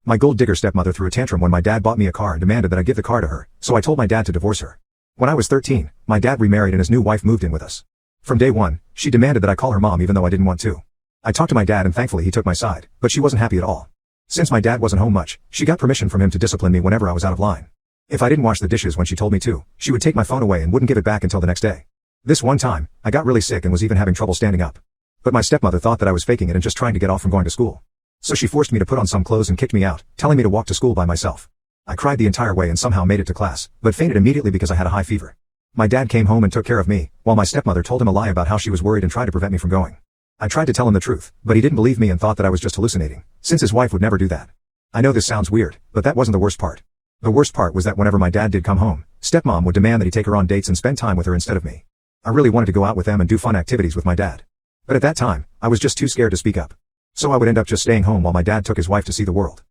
My gold digger stepmother threw a tantrum when my dad bought me a car and demanded that I give the car to her, so I told my dad to divorce her. When I was 13, my dad remarried and his new wife moved in with us. From day one, she demanded that I call her mom even though I didn't want to. I talked to my dad and thankfully he took my side, but she wasn't happy at all. Since my dad wasn't home much, she got permission from him to discipline me whenever I was out of line. If I didn't wash the dishes when she told me to, she would take my phone away and wouldn't give it back until the next day. This one time, I got really sick and was even having trouble standing up. But my stepmother thought that I was faking it and just trying to get off from going to school. So she forced me to put on some clothes and kicked me out, telling me to walk to school by myself. I cried the entire way and somehow made it to class, but fainted immediately because I had a high fever. My dad came home and took care of me, while my stepmother told him a lie about how she was worried and tried to prevent me from going. I tried to tell him the truth, but he didn't believe me and thought that I was just hallucinating, since his wife would never do that. I know this sounds weird, but that wasn't the worst part. The worst part was that whenever my dad did come home, stepmom would demand that he take her on dates and spend time with her instead of me. I really wanted to go out with them and do fun activities with my dad. But at that time, I was just too scared to speak up. So I would end up just staying home while my dad took his wife to see the world.